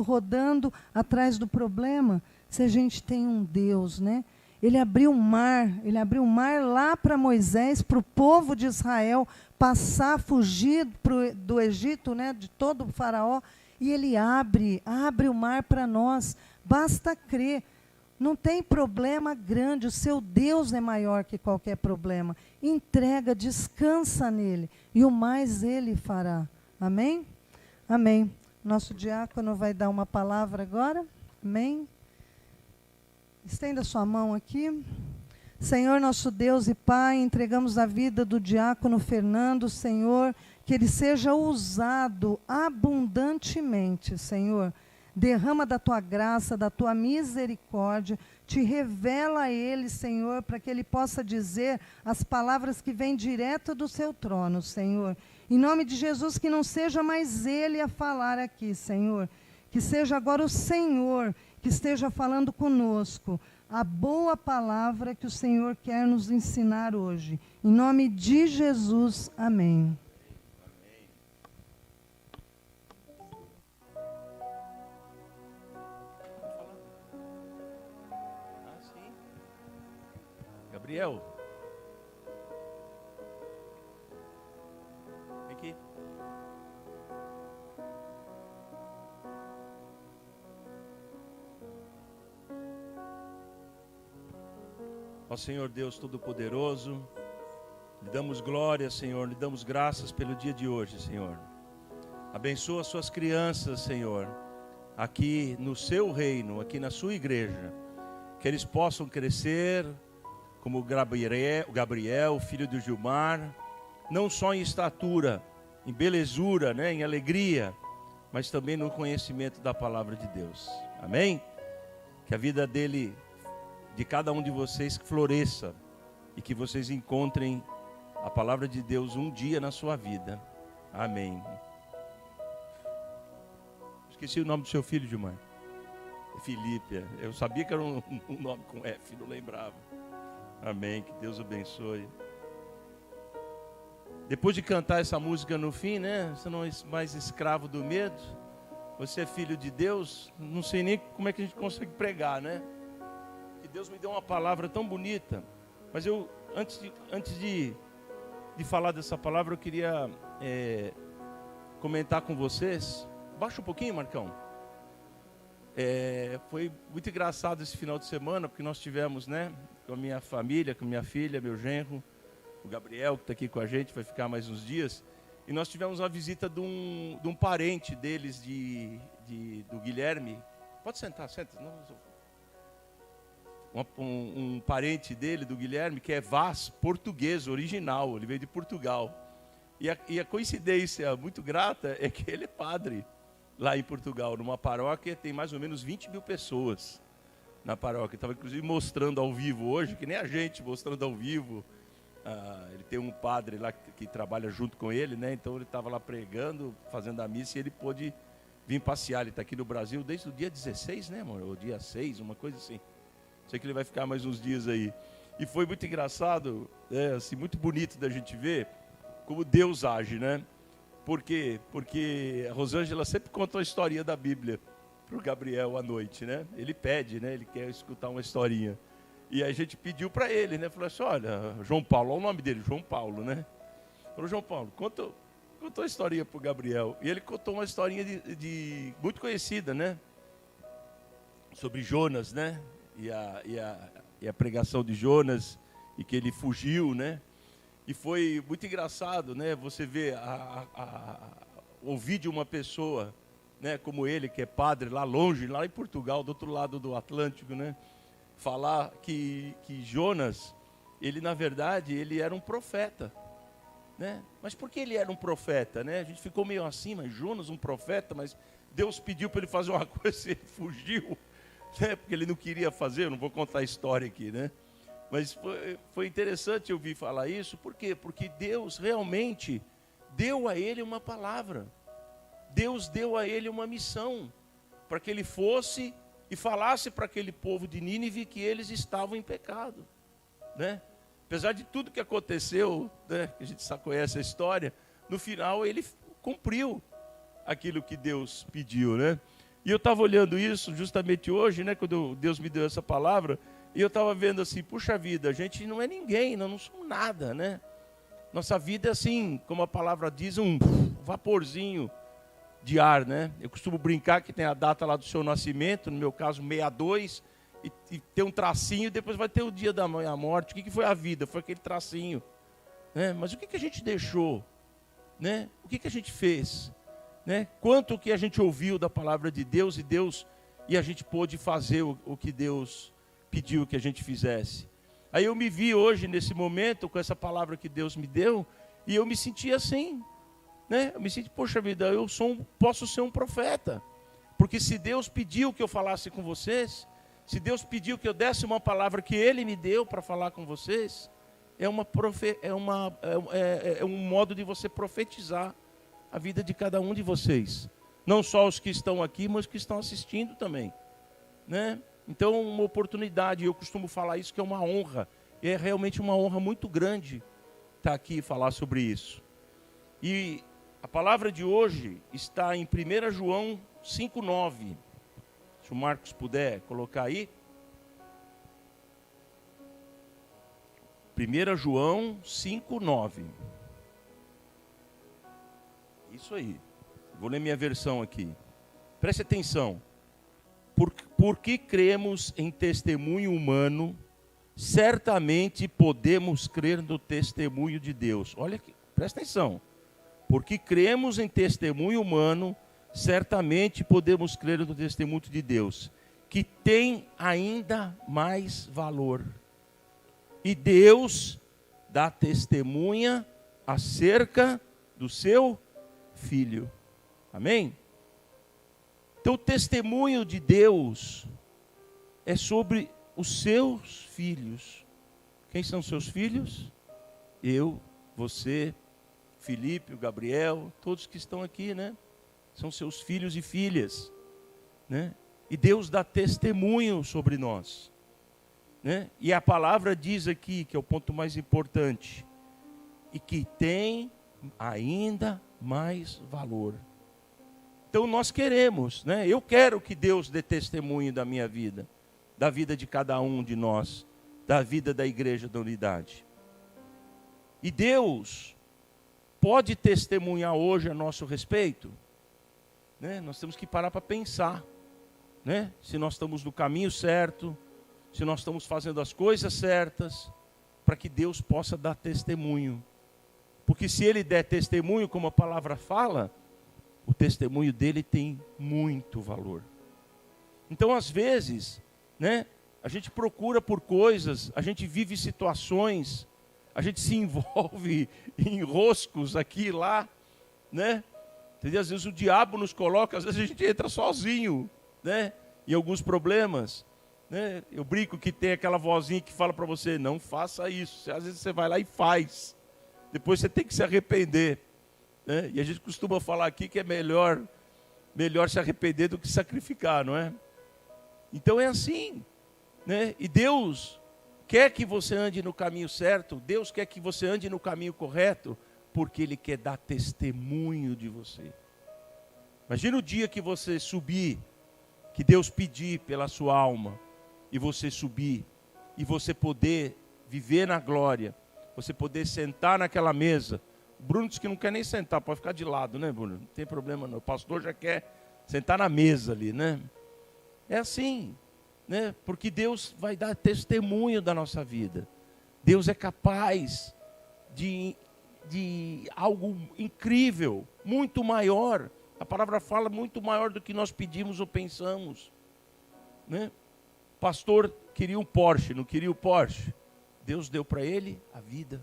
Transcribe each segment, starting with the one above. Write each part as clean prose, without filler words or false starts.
rodando atrás do problema, se a gente tem um Deus, né? Ele abriu o mar lá para Moisés, para o povo de Israel passar, fugir do Egito, né, de todo o faraó, e ele abre o mar para nós, basta crer. Não tem problema grande, o seu Deus é maior que qualquer problema. Entrega, descansa nele, e o mais ele fará. Amém? Amém. Nosso diácono vai dar uma palavra agora. Amém? Estenda sua mão aqui. Senhor, nosso Deus e Pai, entregamos a vida do diácono Fernando, Senhor, que ele seja usado abundantemente, Senhor. Derrama da tua graça, da tua misericórdia, te revela a ele, Senhor, para que ele possa dizer as palavras que vêm direto do seu trono, Senhor. Em nome de Jesus, que não seja mais ele a falar aqui, Senhor, que seja agora o Senhor que esteja falando conosco, a boa palavra que o Senhor quer nos ensinar hoje. Em nome de Jesus, amém. Gabriel, vem aqui. Ó Senhor Deus Todo-Poderoso, lhe damos glória, Senhor, lhe damos graças pelo dia de hoje, Senhor. Abençoa as suas crianças, Senhor, aqui no seu reino, aqui na sua igreja, que eles possam crescer como o Gabriel, filho do Gilmar, não só em estatura, em belezura, né, em alegria, mas também no conhecimento da palavra de Deus. Amém? Que a vida dele, de cada um de vocês, floresça e que vocês encontrem a palavra de Deus um dia na sua vida. Amém. Esqueci o nome do seu filho, Gilmar. Felipe. Eu sabia que era um nome com F, não lembrava. Amém, que Deus abençoe. Depois de cantar essa música no fim, né? Você não é mais escravo do medo. Você é filho de Deus. Não sei nem como é que a gente consegue pregar, né? Que Deus me deu uma palavra tão bonita. Mas eu, antes de falar dessa palavra, eu queria comentar com vocês. Baixa um pouquinho, Marcão. Foi muito engraçado esse final de semana, porque nós tivemos, né, com a minha família, com minha filha, meu genro, o Gabriel, que está aqui com a gente, vai ficar mais uns dias, e nós tivemos uma visita de um parente deles, do Guilherme. Pode sentar, senta. Um parente dele, do Guilherme, que é Vaz, português, original, ele veio de Portugal. E a coincidência muito grata é que ele é padre lá em Portugal, numa paróquia, tem mais ou menos 20 mil pessoas na paróquia. Estava inclusive mostrando ao vivo hoje, que nem a gente mostrando ao vivo. Ele tem um padre lá que trabalha junto com ele, né? Então ele estava lá pregando, fazendo a missa, e ele pôde vir passear. Ele está aqui no Brasil desde o dia 16, né, amor? Ou dia 6, uma coisa assim. Sei que ele vai ficar mais uns dias aí. E foi muito engraçado, assim, muito bonito da gente ver como Deus age, né? Por quê? Porque a Rosângela sempre conta uma historinha da Bíblia para o Gabriel à noite, né? Ele pede, né? Ele quer escutar uma historinha. E a gente pediu para ele, né? Falou assim, olha, João Paulo, olha o nome dele, João Paulo, né? Falou, João Paulo, conta uma historinha para o Gabriel. E ele contou uma historinha muito conhecida, né? Sobre Jonas, né? E a pregação de Jonas, e que ele fugiu, né? E foi muito engraçado, né? Você vê, ouvir de uma pessoa, né, como ele, que é padre lá longe, lá em Portugal, do outro lado do Atlântico, né? Falar que Jonas, ele na verdade, ele era um profeta, né? Mas por que ele era um profeta, né? A gente ficou meio assim, mas Jonas, um profeta, mas Deus pediu para ele fazer uma coisa e ele fugiu, né? Porque ele não queria fazer, eu não vou contar a história aqui, né? Mas foi interessante ouvir falar isso. Por quê? Porque Deus realmente deu a ele uma palavra. Deus deu a ele uma missão, para que ele fosse e falasse para aquele povo de Nínive que eles estavam em pecado, né? Apesar de tudo que aconteceu, né, que a gente só conhece a história, no final ele cumpriu aquilo que Deus pediu, né? E eu estava olhando isso justamente hoje, né, quando Deus me deu essa palavra, e eu estava vendo assim, puxa vida, a gente não é ninguém, nós não somos nada, né? Nossa vida é assim, como a palavra diz, um vaporzinho de ar, né? Eu costumo brincar que tem a data lá do seu nascimento, no meu caso 62, e tem um tracinho, depois vai ter o dia da minha morte. O que foi a vida? Foi aquele tracinho, né? Mas o que a gente deixou, né? O que a gente fez, né? Quanto que a gente ouviu da palavra de Deus e a gente pôde fazer o que Deus pediu que a gente fizesse. Aí eu me vi hoje, nesse momento, com essa palavra que Deus me deu, e eu me senti assim, né? Eu me senti, poxa vida, posso ser um profeta. Porque se Deus pediu que eu falasse com vocês, se Deus pediu que eu desse uma palavra que Ele me deu para falar com vocês, é um modo de você profetizar a vida de cada um de vocês. Não só os que estão aqui, mas os que estão assistindo também, né? Então, uma oportunidade, eu costumo falar isso, que é uma honra, e é realmente uma honra muito grande estar aqui e falar sobre isso. E a palavra de hoje está em 1 João 5,9. Se o Marcos puder colocar aí. 1 João 5,9. Isso aí. Vou ler minha versão aqui. Preste atenção. Porque cremos em testemunho humano, certamente podemos crer no testemunho de Deus. Olha aqui, presta atenção. Porque cremos em testemunho humano, certamente podemos crer no testemunho de Deus, que tem ainda mais valor. E Deus dá testemunha acerca do seu Filho. Amém? Então, o testemunho de Deus é sobre os seus filhos. Quem são seus filhos? Eu, você, Felipe, o Gabriel, todos que estão aqui, né? São seus filhos e filhas, né? E Deus dá testemunho sobre nós, né? E a palavra diz aqui, que é o ponto mais importante, e que tem ainda mais valor. Então nós queremos, né? Eu quero que Deus dê testemunho da minha vida, da vida de cada um de nós, da vida da igreja da unidade. E Deus pode testemunhar hoje a nosso respeito, né? Nós temos que parar para pensar, né? Se nós estamos no caminho certo, se nós estamos fazendo as coisas certas, para que Deus possa dar testemunho. Porque se Ele der testemunho, como a palavra fala, o testemunho dele tem muito valor. Então, às vezes, né, a gente procura por coisas, a gente vive situações, a gente se envolve em enroscos aqui e lá, né? Entendeu? Às vezes o diabo nos coloca, às vezes a gente entra sozinho, né, em alguns problemas, né? Eu brinco que tem aquela vozinha que fala para você, não faça isso. Às vezes você vai lá e faz. Depois você tem que se arrepender. E a gente costuma falar aqui que é melhor se arrepender do que sacrificar, não é? Então é assim, né? E Deus quer que você ande no caminho certo, Deus quer que você ande no caminho correto, porque Ele quer dar testemunho de você. Imagina o dia que você subir, que Deus pedir pela sua alma, e você subir, e você poder viver na glória, você poder sentar naquela mesa. O Bruno disse que não quer nem sentar, pode ficar de lado, né, Bruno? Não tem problema não. O pastor já quer sentar na mesa ali, né? É assim, né? Porque Deus vai dar testemunho da nossa vida. Deus é capaz de algo incrível, muito maior. A palavra fala muito maior do que nós pedimos ou pensamos, né? O pastor queria um Porsche, não queria o Porsche? Deus deu para ele a vida.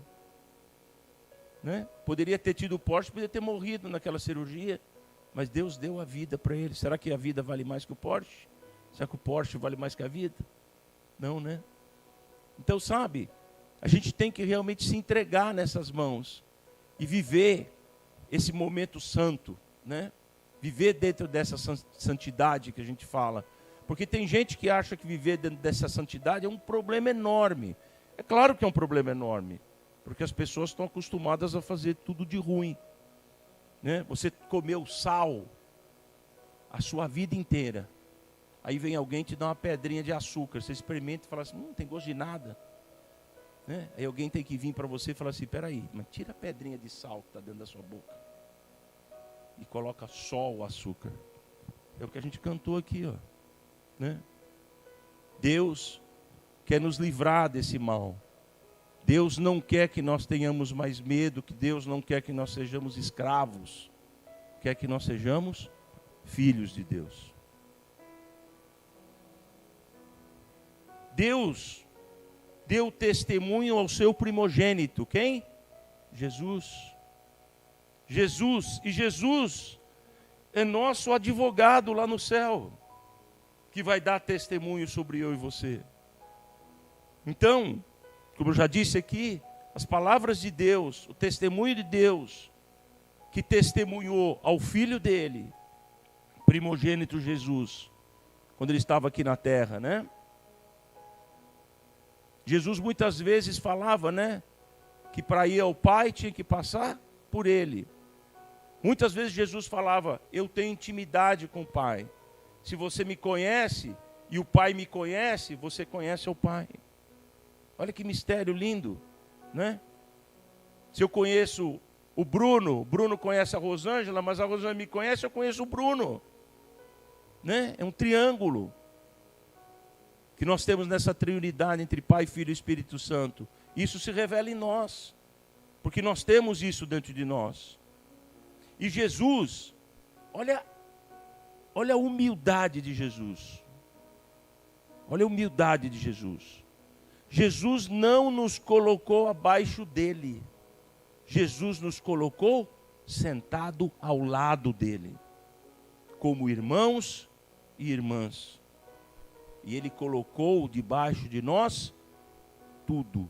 Né? Poderia ter tido o Porsche, poderia ter morrido naquela cirurgia, mas Deus deu a vida para ele. Será que a vida vale mais que o Porsche? Será que o Porsche vale mais que a vida? Não, né? Então, sabe, a gente tem que realmente se entregar nessas mãos e viver esse momento santo, né? Viver dentro dessa santidade que a gente fala. Porque tem gente que acha que viver dentro dessa santidade é um problema enorme. É claro que é um problema enorme. Porque as pessoas estão acostumadas a fazer tudo de ruim, né? Você comeu sal, a sua vida inteira. Aí vem alguém te dá uma pedrinha de açúcar, você experimenta e fala assim, não tem gosto de nada. Né? Aí alguém tem que vir para você e falar assim, peraí, mas tira a pedrinha de sal que está dentro da sua boca. E coloca só o açúcar. É o que a gente cantou aqui, ó. Né? Deus quer nos livrar desse mal. Deus não quer que nós tenhamos mais medo, que Deus não quer que nós sejamos escravos. Quer que nós sejamos filhos de Deus. Deus deu testemunho ao seu primogênito. Quem? Jesus. Jesus. E Jesus é nosso advogado lá no céu, que vai dar testemunho sobre eu e você. Então, como eu já disse aqui, as palavras de Deus, o testemunho de Deus, que testemunhou ao Filho dele, primogênito Jesus, quando ele estava aqui na terra, né? Jesus muitas vezes falava, né, que para ir ao Pai tinha que passar por ele. Muitas vezes Jesus falava, eu tenho intimidade com o Pai. Se você me conhece e o Pai me conhece, você conhece o Pai. Olha que mistério lindo, né? Se eu conheço o Bruno conhece a Rosângela, mas a Rosângela me conhece, eu conheço o Bruno. Né? É um triângulo que nós temos nessa triunidade entre Pai, Filho e Espírito Santo. Isso se revela em nós, porque nós temos isso dentro de nós. E Jesus, olha a humildade de Jesus. Olha a humildade de Jesus. Jesus não nos colocou abaixo dele. Jesus nos colocou sentado ao lado dele, como irmãos e irmãs. E ele colocou debaixo de nós tudo.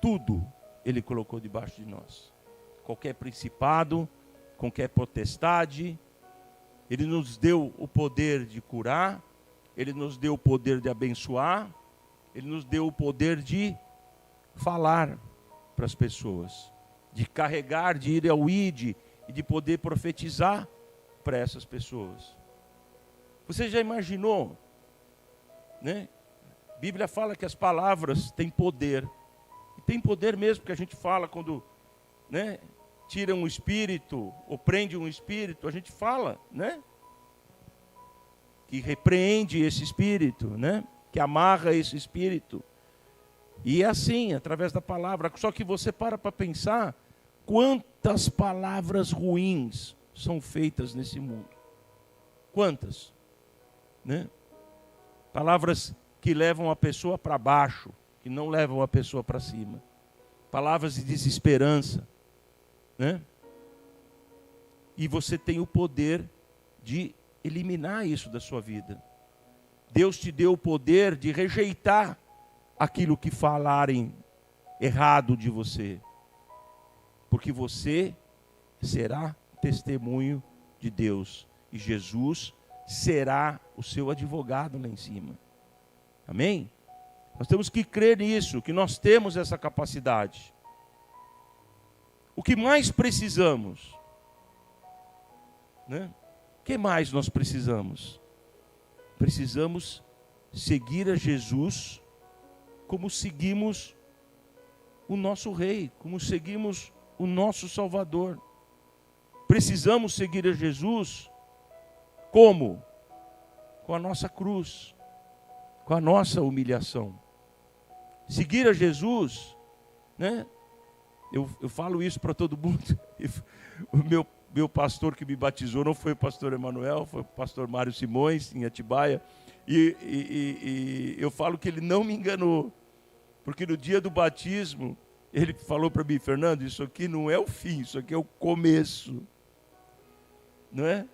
Tudo ele colocou debaixo de nós. Qualquer principado, qualquer potestade. Ele nos deu o poder de curar. Ele nos deu o poder de abençoar. Ele nos deu o poder de falar para as pessoas. De carregar, de ir ao ID e de poder profetizar para essas pessoas. Você já imaginou? Né? A Bíblia fala que as palavras têm poder. E tem poder mesmo, porque a gente fala quando, né, tira um espírito, ou prende um espírito, a gente fala, né? Que repreende esse espírito, né? Que amarra esse espírito. E é assim, através da palavra. Só que você para pensar quantas palavras ruins são feitas nesse mundo. Quantas? Né? Palavras que levam a pessoa para baixo, que não levam a pessoa para cima. Palavras de desesperança. Né? E você tem o poder de eliminar isso da sua vida. Deus te deu o poder de rejeitar aquilo que falarem errado de você. Porque você será testemunho de Deus. E Jesus será o seu advogado lá em cima. Amém? Nós temos que crer nisso, que nós temos essa capacidade. O que mais precisamos? Né? O que mais nós precisamos? Precisamos seguir a Jesus como seguimos o nosso Rei, como seguimos o nosso Salvador. Precisamos seguir a Jesus como? Com a nossa cruz, com a nossa humilhação. Seguir a Jesus, né? Eu falo isso para todo mundo. O meu pastor que me batizou não foi o pastor Emanuel, foi o pastor Mário Simões, em Atibaia. E eu falo que ele não me enganou. Porque no dia do batismo, ele falou para mim, Fernando, isso aqui não é o fim, isso aqui é o começo. Não é?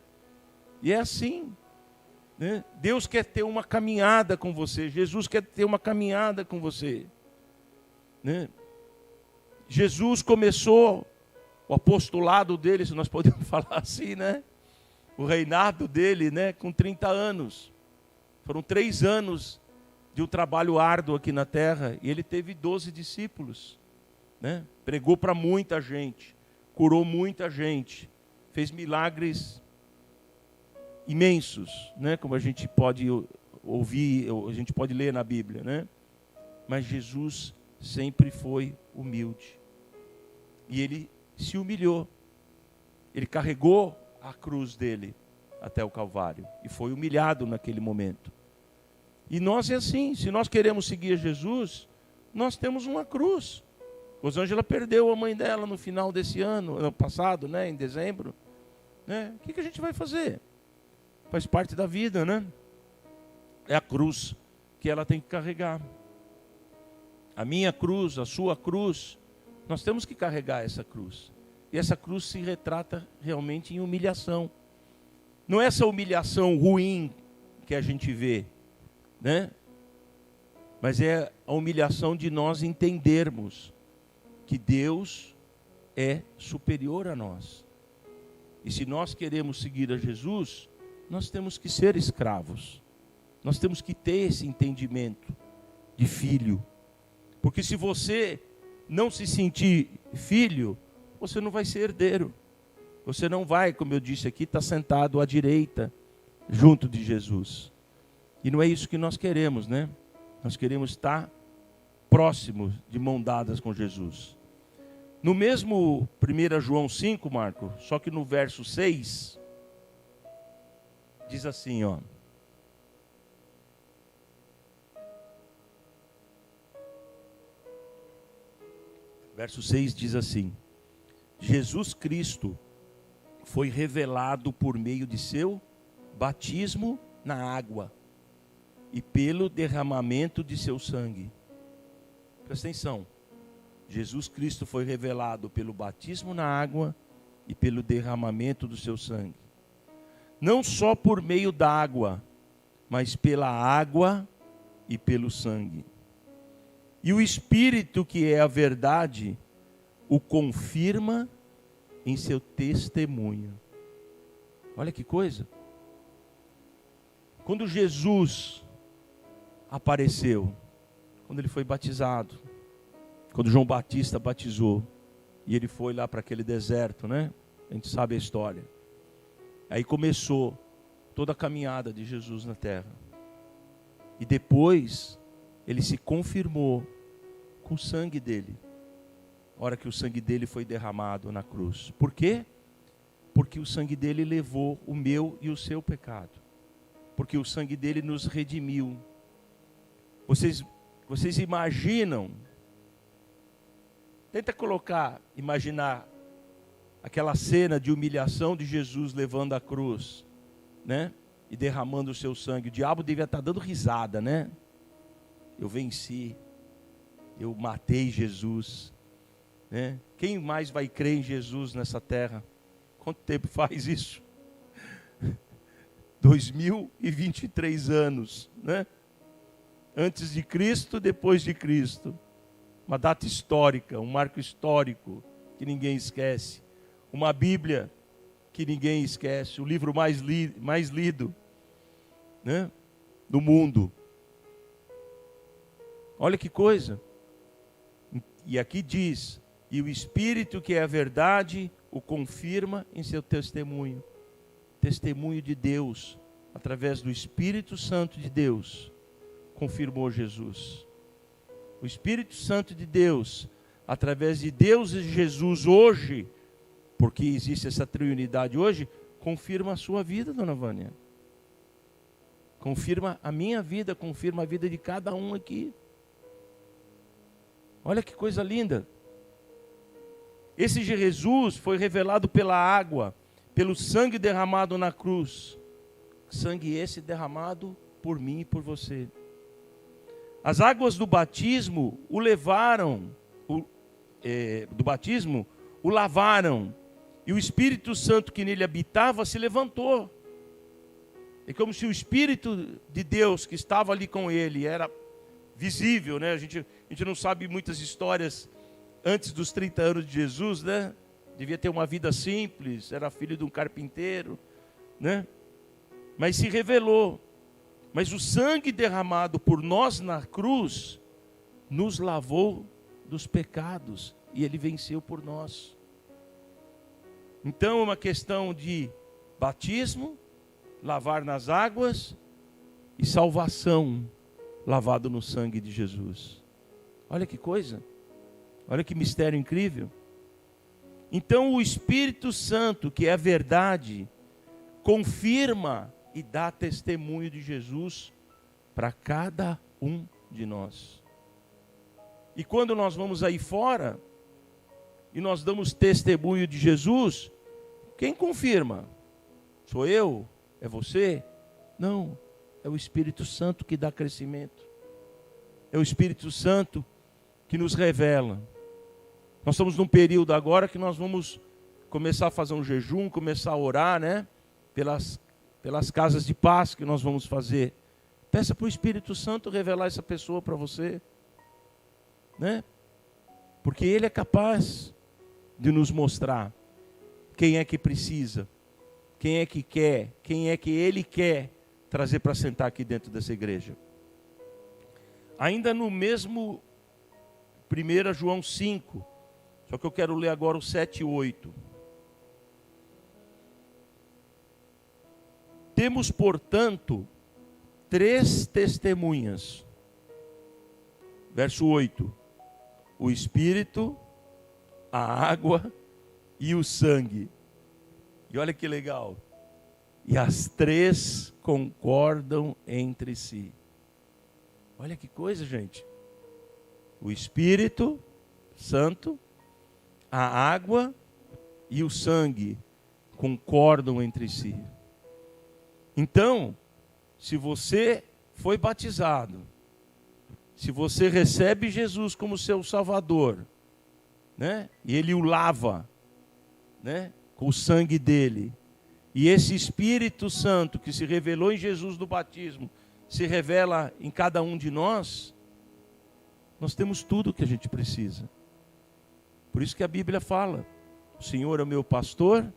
E é assim. Né? Deus quer ter uma caminhada com você. Jesus quer ter uma caminhada com você. Né? Jesus começou o apostolado dele, se nós podemos falar assim, né? O reinado dele, né? Com 30 anos. Foram 3 anos de um trabalho árduo aqui na terra. E ele teve 12 discípulos. Né? Pregou para muita gente. Curou muita gente. Fez milagres imensos, né? Como a gente pode ouvir, a gente pode ler na Bíblia, né? Mas Jesus sempre foi humilde. E ele se humilhou. Ele carregou a cruz dele até o Calvário. E foi humilhado naquele momento. E nós é assim, se nós queremos seguir Jesus, nós temos uma cruz. Rosângela perdeu a mãe dela no final desse ano passado, né, em dezembro. Né? O que a gente vai fazer? Faz parte da vida, né? É a cruz que ela tem que carregar. A minha cruz, a sua cruz, nós temos que carregar essa cruz. E essa cruz se retrata realmente em humilhação. Não é essa humilhação ruim que a gente vê, né? Mas é a humilhação de nós entendermos que Deus é superior a nós. E se nós queremos seguir a Jesus, nós temos que ser escravos. Nós temos que ter esse entendimento de filho. Porque se você não se sentir filho, você não vai ser herdeiro. Você não vai, como eu disse aqui, estar sentado à direita, junto de Jesus. E não é isso que nós queremos, né? Nós queremos estar próximos, de mão dadas com Jesus. No mesmo 1 João 5, Marco, só que no verso 6, diz assim, ó. Verso 6 diz assim: Jesus Cristo foi revelado por meio de seu batismo na água e pelo derramamento de seu sangue. Presta atenção. Jesus Cristo foi revelado pelo batismo na água e pelo derramamento do seu sangue. Não só por meio da água, mas pela água e pelo sangue. E o Espírito, que é a verdade, o confirma em seu testemunho. Olha que coisa. Quando Jesus apareceu, quando ele foi batizado, quando João Batista batizou, e ele foi lá para aquele deserto, né? A gente sabe a história. Aí começou toda a caminhada de Jesus na terra. E depois, ele se confirmou com o sangue dele. A hora que o sangue dele foi derramado na cruz. Por quê? Porque o sangue dele levou o meu e o seu pecado. Porque o sangue dele nos redimiu. Vocês imaginam? Tenta imaginar aquela cena de humilhação de Jesus levando a cruz, né? E derramando o seu sangue. O diabo devia estar dando risada, né? Eu venci. Eu matei Jesus. Né? Quem mais vai crer em Jesus nessa terra? Quanto tempo faz isso? 2023 anos, né? Antes de Cristo, depois de Cristo. Uma data histórica, um marco histórico que ninguém esquece. Uma Bíblia que ninguém esquece. O livro mais lido, né? Do mundo. Olha que coisa. E aqui diz: e o Espírito, que é a verdade, o confirma em seu testemunho. Testemunho de Deus, através do Espírito Santo de Deus, confirmou Jesus. O Espírito Santo de Deus, através de Deus e Jesus hoje, porque existe essa triunidade hoje, confirma a sua vida, dona Vânia. Confirma a minha vida, confirma a vida de cada um aqui. Olha que coisa linda. Esse Jesus foi revelado pela água, pelo sangue derramado na cruz. Sangue esse derramado por mim e por você. As águas do batismo o levaram, o lavaram. E o Espírito Santo que nele habitava se levantou. É como se o Espírito de Deus que estava ali com ele era visível, né? A gente não sabe muitas histórias antes dos 30 anos de Jesus, né? Devia ter uma vida simples, era filho de um carpinteiro, né? Mas se revelou. Mas o sangue derramado por nós na cruz nos lavou dos pecados e ele venceu por nós. Então é uma questão de batismo, lavar nas águas, e salvação lavado no sangue de Jesus. Olha que coisa, olha que mistério incrível. Então o Espírito Santo, que é a verdade, confirma e dá testemunho de Jesus para cada um de nós. E quando nós vamos aí fora e nós damos testemunho de Jesus, quem confirma? Sou eu? É você? Não, é o Espírito Santo que dá crescimento. É o Espírito Santo que nos revela. Nós estamos num período agora que nós vamos começar a fazer um jejum, começar a orar, né? Pelas casas de paz que nós vamos fazer. Peça para o Espírito Santo revelar essa pessoa para você, né? Porque Ele é capaz de nos mostrar quem é que precisa, quem é que quer, quem é que Ele quer trazer para sentar aqui dentro dessa igreja. Ainda no mesmo 1 João 5, só que eu quero ler agora o 7 e 8. Temos, portanto, 3 testemunhas. Verso 8. O Espírito, a água e o sangue. E olha que legal. E as 3 concordam entre si. Olha que coisa, gente. O Espírito Santo, a água e o sangue concordam entre si. Então, se você foi batizado, se você recebe Jesus como seu Salvador, né? E Ele o lava, né? Com o sangue dele, e esse Espírito Santo que se revelou em Jesus no batismo, se revela em cada um de nós, nós temos tudo o que a gente precisa. Por isso que a Bíblia fala, o Senhor é o meu pastor,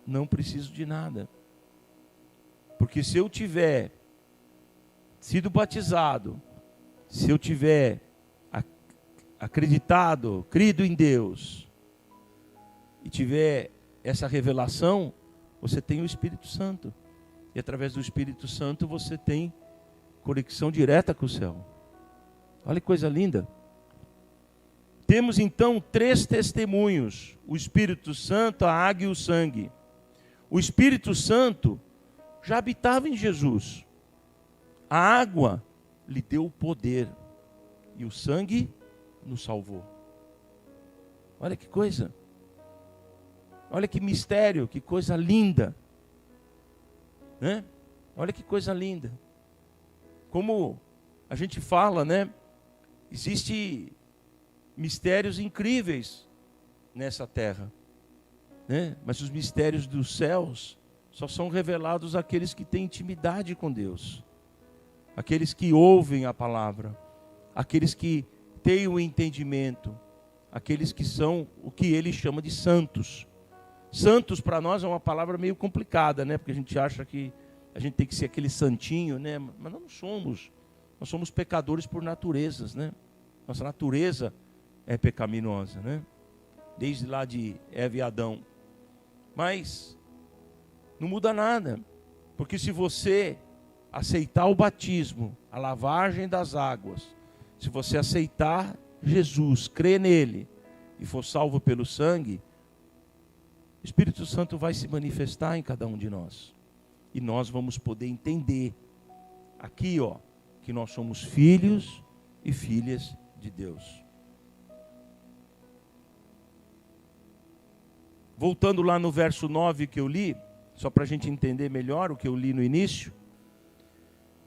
não preciso de nada. Porque se eu tiver sido batizado, se eu tiver acreditado, crido em Deus, e tiver essa revelação, você tem o Espírito Santo. E através do Espírito Santo você tem conexão direta com o céu. Olha que coisa linda. Temos então 3 testemunhos: o Espírito Santo, a água e o sangue. O Espírito Santo já habitava em Jesus. A água lhe deu o poder e o sangue nos salvou. Olha que coisa. Olha que mistério, que coisa linda. Né? Olha que coisa linda. Como a gente fala, né? Existem mistérios incríveis nessa terra, né? Mas os mistérios dos céus só são revelados àqueles que têm intimidade com Deus, aqueles que ouvem a palavra, aqueles que têm o entendimento, aqueles que são o que Ele chama de santos. Santos para nós é uma palavra meio complicada, né? Porque a gente acha que a gente tem que ser aquele santinho, né? Mas nós não somos. Nós somos pecadores por naturezas, né? Nossa natureza é pecaminosa, né? Desde lá de Eva e Adão. Mas não muda nada, porque se você aceitar o batismo, a lavagem das águas, se você aceitar Jesus, crer nele e for salvo pelo sangue, o Espírito Santo vai se manifestar em cada um de nós. E nós vamos poder entender aqui, ó, que nós somos filhos e filhas de Deus. Voltando lá no verso 9 que eu li, só para a gente entender melhor o que eu li no início.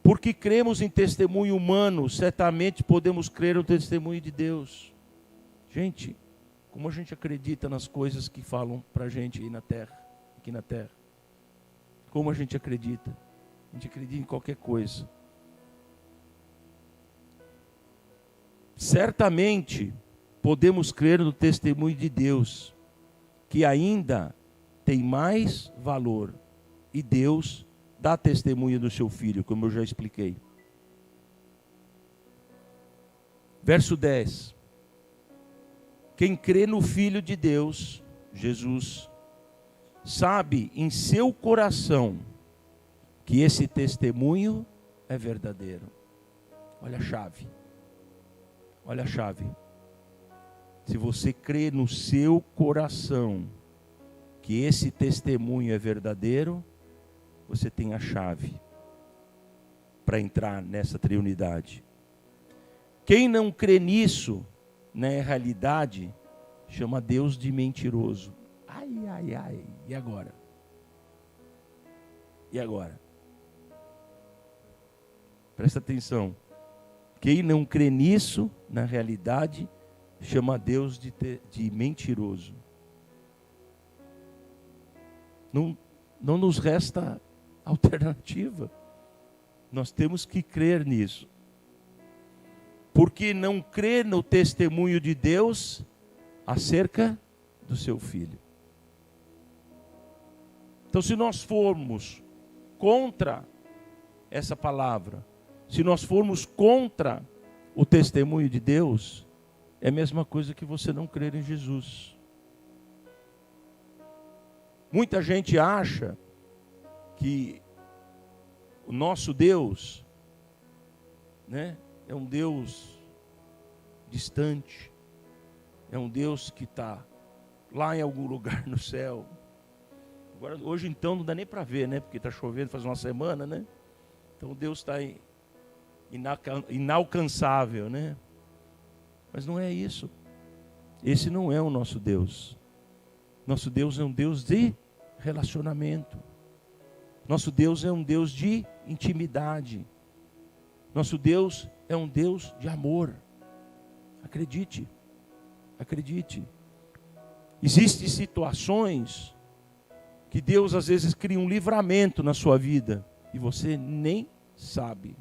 Porque cremos em testemunho humano, certamente podemos crer no testemunho de Deus. Gente, como a gente acredita nas coisas que falam para a gente aí na terra, aqui na terra? Como a gente acredita? A gente acredita em qualquer coisa. Certamente podemos crer no testemunho de Deus, que ainda tem mais valor. E Deus dá testemunho do seu Filho, como eu já expliquei. Verso 10. Quem crê no Filho de Deus, Jesus, sabe em seu coração que esse testemunho é verdadeiro. Olha a chave. Olha a chave. Se você crê no seu coração que esse testemunho é verdadeiro, você tem a chave para entrar nessa triunidade. Quem não crê nisso, na realidade, chama Deus de mentiroso. Ai, ai, ai. E agora? E agora? Presta atenção. Quem não crê nisso, na realidade, chama Deus de mentiroso. Não nos resta alternativa. Nós temos que crer nisso. Porque não crê no testemunho de Deus acerca do seu Filho. Então, se nós formos contra essa palavra, se nós formos contra o testemunho de Deus, é a mesma coisa que você não crer em Jesus. Muita gente acha que o nosso Deus, né, é um Deus distante, é um Deus que está lá em algum lugar no céu. Agora, hoje então não dá nem para ver, né, porque está chovendo faz uma semana, né? Então Deus está inalcançável, né? Mas não é isso. Esse não é o nosso Deus. Nosso Deus é um Deus de relacionamento. Nosso Deus é um Deus de intimidade. Nosso Deus é um Deus de amor. Acredite. Acredite. Existem situações que Deus às vezes cria um livramento na sua vida e você nem sabe.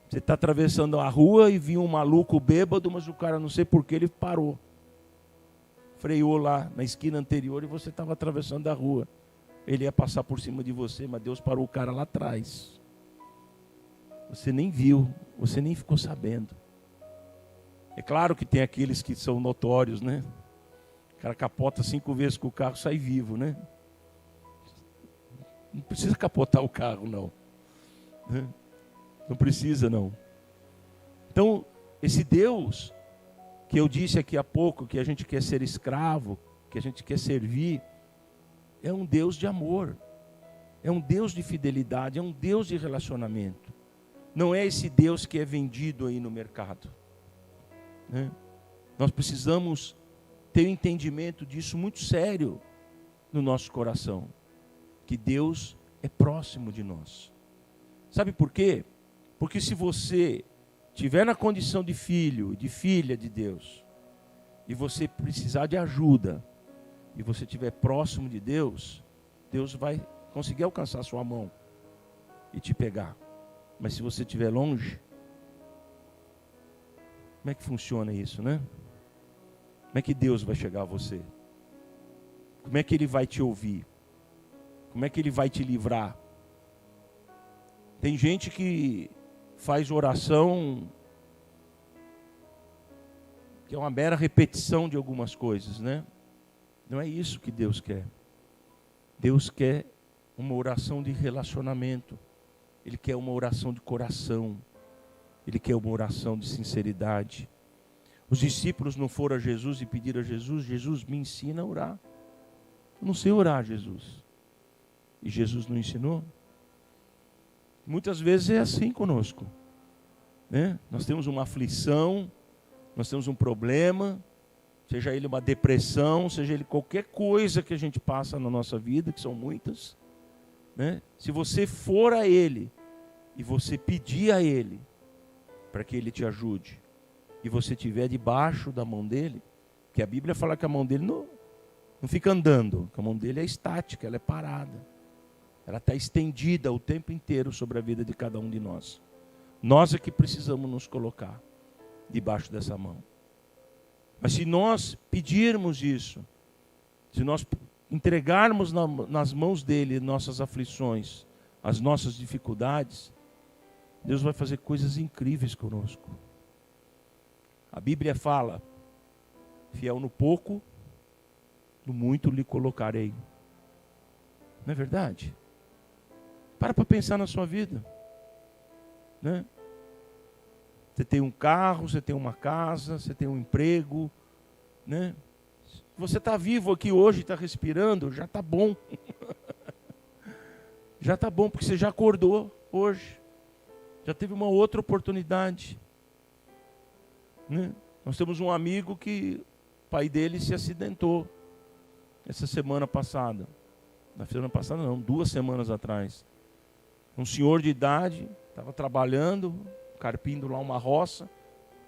Você está atravessando a rua e viu um maluco bêbado, mas o cara não sei porquê, ele parou. Freou lá na esquina anterior e você estava atravessando a rua. Ele ia passar por cima de você, mas Deus parou o cara lá atrás. Você nem viu, você nem ficou sabendo. É claro que tem aqueles que são notórios, né? O cara capota 5 vezes com o carro, sai vivo, né? Não precisa capotar o carro, não. Não precisa, não. Então, esse Deus que eu disse aqui há pouco, que a gente quer ser escravo, que a gente quer servir, é um Deus de amor, é um Deus de fidelidade, é um Deus de relacionamento. Não é esse Deus que é vendido aí no mercado, né? Nós precisamos ter um entendimento disso muito sério no nosso coração, que Deus é próximo de nós. Sabe por quê? Porque se você estiver na condição de filho, de filha de Deus, e você precisar de ajuda, e você estiver próximo de Deus, Deus vai conseguir alcançar a sua mão e te pegar. Mas se você estiver longe, como é que funciona isso, né? Como é que Deus vai chegar a você? Como é que Ele vai te ouvir? Como é que Ele vai te livrar? Tem gente que faz oração que é uma mera repetição de algumas coisas, né? Não é isso que Deus quer. Deus quer uma oração de relacionamento. Ele quer uma oração de coração. Ele quer uma oração de sinceridade. Os discípulos não foram a Jesus e pediram a Jesus: Jesus, me ensina a orar. Eu não sei orar, Jesus. E Jesus não ensinou? Muitas vezes é assim conosco, né? Nós temos uma aflição, nós temos um problema, seja ele uma depressão, seja ele qualquer coisa que a gente passa na nossa vida, que são muitas, né? Se você for a Ele e você pedir a Ele para que Ele te ajude, e você estiver debaixo da mão dEle, que a Bíblia fala que a mão dEle não fica andando, que a mão dEle é estática, ela é parada. Ela está estendida o tempo inteiro sobre a vida de cada um de nós. Nós é que precisamos nos colocar debaixo dessa mão. Mas se nós pedirmos isso, se nós entregarmos nas mãos dele nossas aflições, as nossas dificuldades, Deus vai fazer coisas incríveis conosco. A Bíblia fala: fiel no pouco, no muito lhe colocarei. Não é verdade? Para pensar na sua vida. Né? Você tem um carro, você tem uma casa, você tem um emprego. Né? Você está vivo aqui hoje, está respirando, já está bom. Já está bom, porque você já acordou hoje. Já teve uma outra oportunidade. Né? Nós temos um amigo que o pai dele se acidentou essa semana passada. Na semana passada não, 2 semanas atrás. Um senhor de idade, estava trabalhando, carpindo lá uma roça,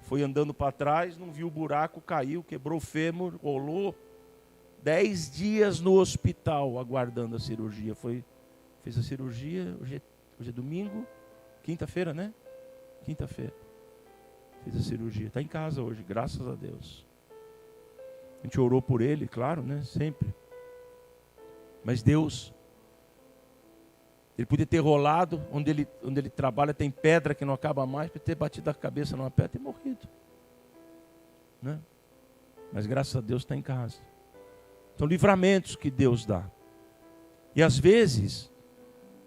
foi andando para trás, não viu o buraco, caiu, quebrou o fêmur, rolou. 10 dias no hospital, aguardando a cirurgia. Fez a cirurgia, hoje é domingo, quinta-feira, né? Quinta-feira. Fez a cirurgia, está em casa hoje, graças a Deus. A gente orou por ele, claro, né? Sempre. Mas Deus, ele podia ter rolado, onde ele trabalha tem pedra que não acaba mais, podia ter batido a cabeça numa pedra e ter morrido. Né? Mas graças a Deus está em casa. São livramentos que Deus dá. E às vezes,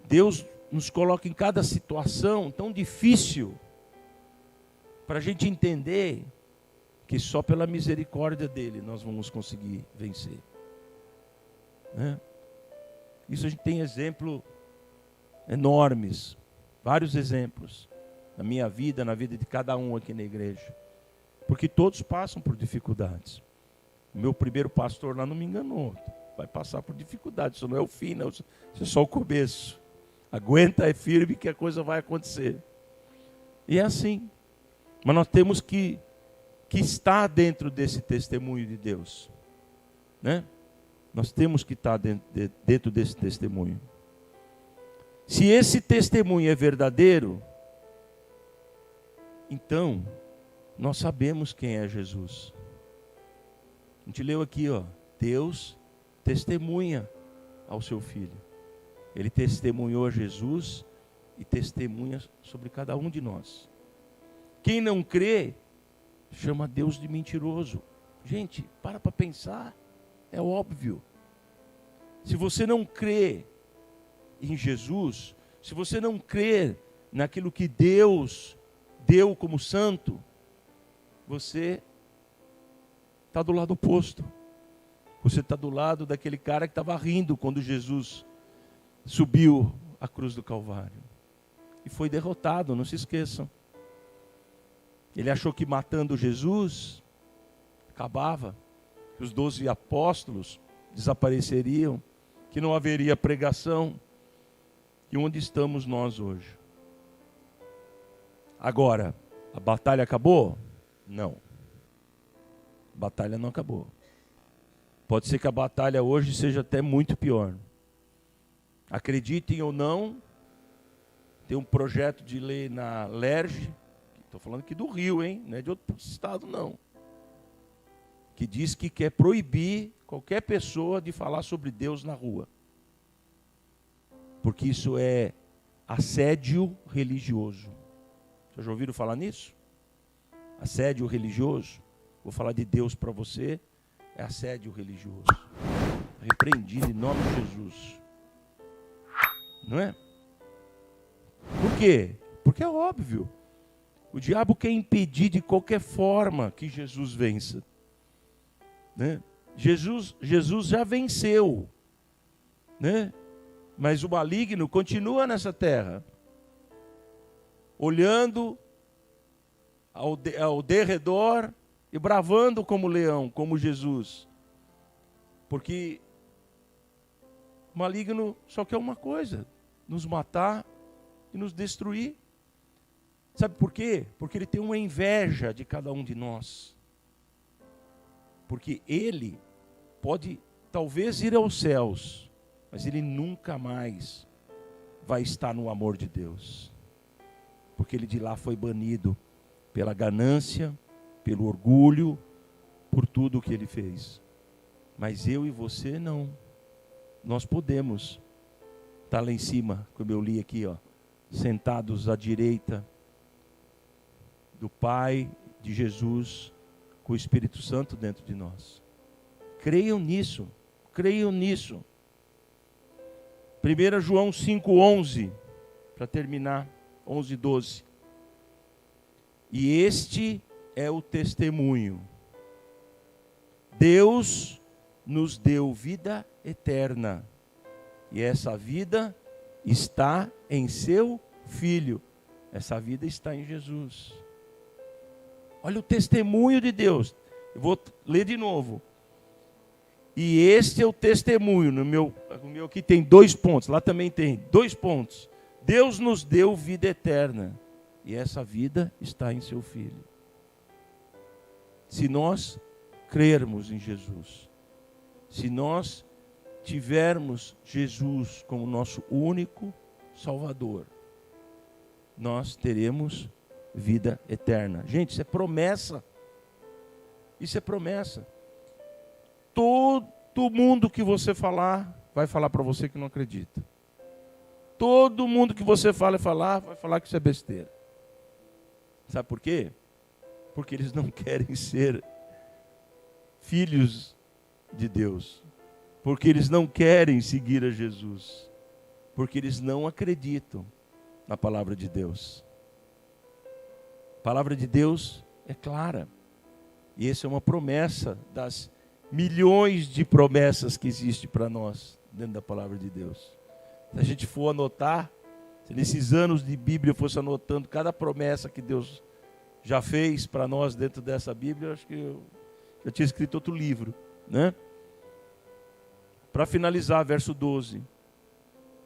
Deus nos coloca em cada situação tão difícil, para a gente entender que só pela misericórdia dele nós vamos conseguir vencer. Né? Isso a gente tem exemplo enormes, vários exemplos, na minha vida, na vida de cada um aqui na igreja. Porque todos passam por dificuldades. O meu primeiro pastor lá não me enganou. Vai passar por dificuldades, isso não é o fim, não, isso é só o começo. Aguenta, é firme que a coisa vai acontecer. E é assim. Mas nós temos que estar dentro desse testemunho de Deus. Né? Nós temos que estar dentro desse testemunho. Se esse testemunho é verdadeiro, então nós sabemos quem é Jesus. A gente leu aqui, ó, Deus testemunha ao seu Filho. Ele testemunhou a Jesus e testemunha sobre cada um de nós. Quem não crê, chama Deus de mentiroso. Gente, para pensar, é óbvio. Se você não crê em Jesus, se você não crê naquilo que Deus deu como santo, você está do lado oposto. Você está do lado daquele cara que estava rindo quando Jesus subiu a cruz do Calvário. E foi derrotado, não se esqueçam. Ele achou que matando Jesus, acabava, que os 12 apóstolos desapareceriam, que não haveria pregação. E onde estamos nós hoje? Agora, a batalha acabou? Não. A batalha não acabou. Pode ser que a batalha hoje seja até muito pior. Acreditem ou não, tem um projeto de lei na LERJ, estou falando aqui do Rio, hein? Não é de outro estado, não. Que diz que quer proibir qualquer pessoa de falar sobre Deus na rua. Porque isso é assédio religioso. Vocês já ouviram falar nisso? Assédio religioso. Vou falar de Deus para você. É assédio religioso. Repreendido em nome de Jesus. Não é? Por quê? Porque é óbvio. O diabo quer impedir de qualquer forma que Jesus vença. Né? Jesus já venceu. Né? Mas o maligno continua nessa terra. Olhando ao derredor e bravando como leão, como Jesus. Porque o maligno só quer uma coisa: nos matar e nos destruir. Sabe por quê? Porque ele tem uma inveja de cada um de nós. Porque ele pode talvez ir aos céus, mas ele nunca mais vai estar no amor de Deus. Porque ele de lá foi banido pela ganância, pelo orgulho, por tudo o que ele fez. Mas eu e você não. Nós podemos estar lá em cima, como eu li aqui, ó, sentados à direita do Pai, de Jesus, com o Espírito Santo dentro de nós. Creiam nisso. creio nisso. 1 João 5,11, para terminar, 11 e 12. E este é o testemunho. Deus nos deu vida eterna, e essa vida está em seu Filho. Essa vida está em Jesus. Olha o testemunho de Deus. Eu vou ler de novo. E este é o testemunho. No meu aqui tem 2 pontos. Lá também tem 2 pontos. Deus nos deu vida eterna. E essa vida está em seu Filho. Se nós crermos em Jesus, se nós tivermos Jesus como nosso único Salvador, nós teremos vida eterna. Gente, isso é promessa. Isso é promessa. Todo mundo que você falar, vai falar para você que não acredita. Todo mundo que você vai falar que isso é besteira. Sabe por quê? Porque eles não querem ser filhos de Deus. Porque eles não querem seguir a Jesus. Porque eles não acreditam na palavra de Deus. A palavra de Deus é clara. E essa é uma promessa das milhões de promessas que existem para nós dentro da palavra de Deus. Se a gente for anotar, se nesses anos de Bíblia eu fosse anotando cada promessa que Deus já fez para nós dentro dessa Bíblia, eu acho que eu já tinha escrito outro livro, né? Para finalizar, verso 12.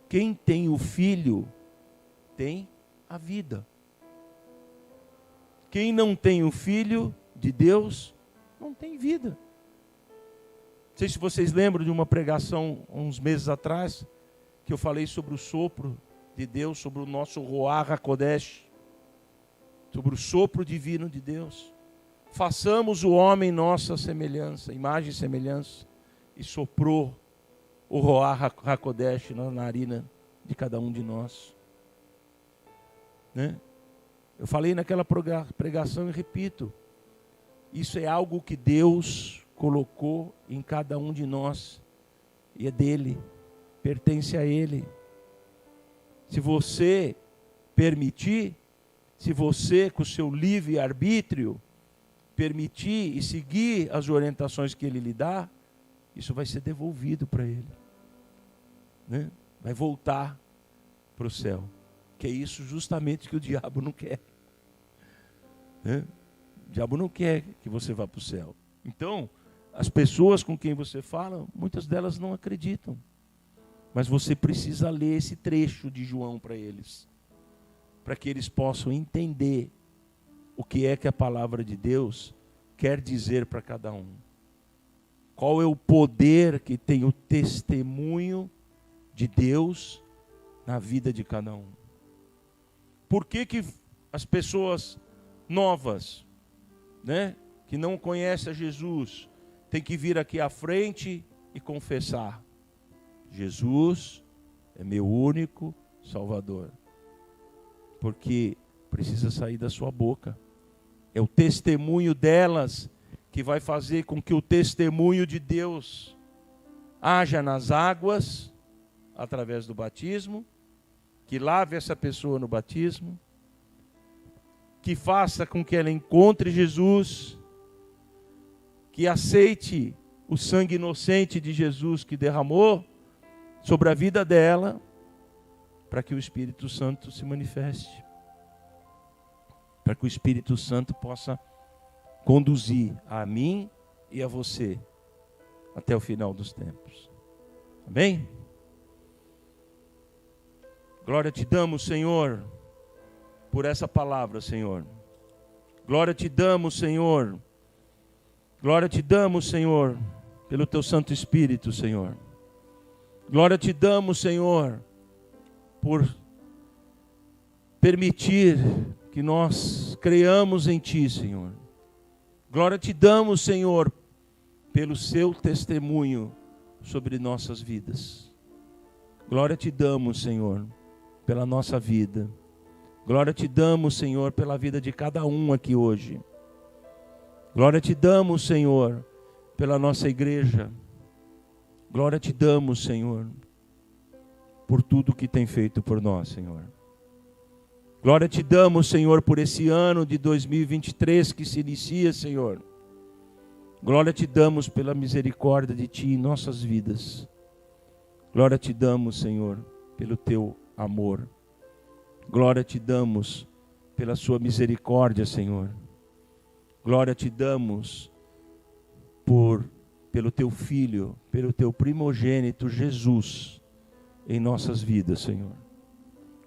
Quem tem o Filho tem a vida. Quem não tem o Filho de Deus não tem vida. Não sei se vocês lembram de uma pregação uns meses atrás, que eu falei sobre o sopro de Deus, sobre o nosso Ruach HaKodesh, sobre o sopro divino de Deus. Façamos o homem nossa semelhança, imagem e semelhança, e soprou o Ruach HaKodesh na narina de cada um de nós. Né? Eu falei naquela pregação e repito, isso é algo que Deus colocou em cada um de nós, e é dele, pertence a ele. Se você permitir, se você com o seu livre-arbítrio permitir e seguir as orientações que ele lhe dá, isso vai ser devolvido para ele, né? Vai voltar para o céu, que é isso justamente que o diabo não quer, né? O diabo não quer que você vá para o céu. Então, as pessoas com quem você fala, muitas delas não acreditam, mas você precisa ler esse trecho de João para eles, para que eles possam entender o que é que a palavra de Deus quer dizer para cada um. Qual é o poder que tem o testemunho de Deus na vida de cada um? Por que as pessoas novas, né, que não conhecem a Jesus, têm que vir aqui à frente e confessar: Jesus é meu único Salvador? Porque precisa sair da sua boca. É o testemunho delas que vai fazer com que o testemunho de Deus haja nas águas, através do batismo, que lave essa pessoa no batismo, que faça com que ela encontre Jesus, que aceite o sangue inocente de Jesus que derramou sobre a vida dela, para que o Espírito Santo se manifeste, para que o Espírito Santo possa conduzir a mim e a você até o final dos tempos. Amém? Glória te damos, Senhor, por essa palavra, Senhor. Glória te damos, Senhor. Glória te damos, Senhor, pelo teu Santo Espírito, Senhor. Glória te damos, Senhor, por permitir que nós creiamos em Ti, Senhor. Glória te damos, Senhor, pelo seu testemunho sobre nossas vidas. Glória te damos, Senhor, pela nossa vida. Glória te damos, Senhor, pela vida de cada um aqui hoje. Glória te damos, Senhor, pela nossa igreja. Glória te damos, Senhor, por tudo que tem feito por nós, Senhor. Glória te damos, Senhor, por esse ano de 2023 que se inicia, Senhor. Glória te damos pela misericórdia de Ti em nossas vidas. Glória te damos, Senhor, pelo Teu amor. Glória te damos pela Sua misericórdia, Senhor. Glória te damos pelo Teu Filho, pelo Teu primogênito Jesus em nossas vidas, Senhor.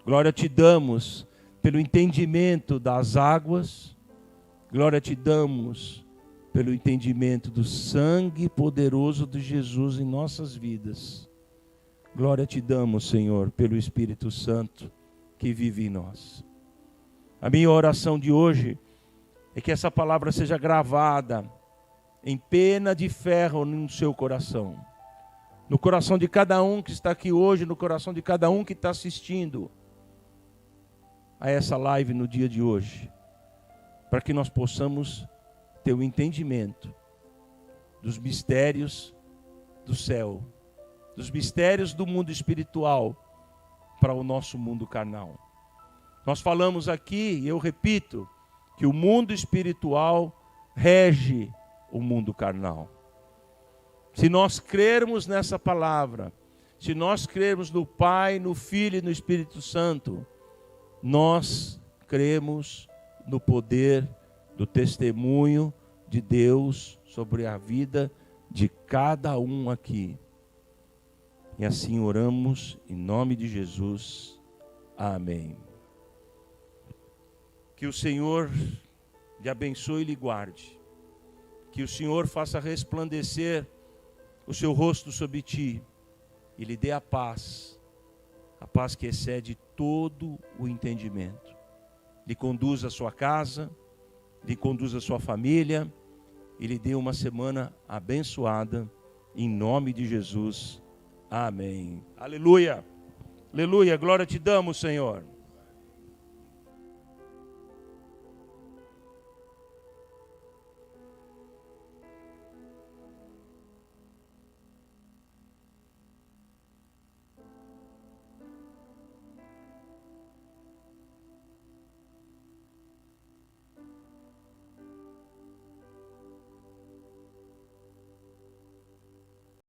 Glória te damos pelo entendimento das águas. Glória te damos pelo entendimento do sangue poderoso de Jesus em nossas vidas. Glória te damos, Senhor, pelo Espírito Santo que vive em nós. A minha oração de hoje é que essa palavra seja gravada em pena de ferro no seu coração. No coração de cada um que está aqui hoje, no coração de cada um que está assistindo a essa live no dia de hoje. Para que nós possamos ter o entendimento dos mistérios do céu, dos mistérios do mundo espiritual para o nosso mundo carnal. Nós falamos aqui, e eu repito, que o mundo espiritual rege o mundo carnal. Se nós crermos nessa palavra, se nós crermos no Pai, no Filho e no Espírito Santo, nós cremos no poder do testemunho de Deus sobre a vida de cada um aqui. E assim oramos em nome de Jesus. Amém. Que o Senhor lhe abençoe e lhe guarde. Que o Senhor faça resplandecer o seu rosto sobre ti e lhe dê a paz que excede todo o entendimento. Lhe conduza a sua casa, lhe conduza a sua família e lhe dê uma semana abençoada em nome de Jesus. Amém. Aleluia. Aleluia. Glória te damos, Senhor.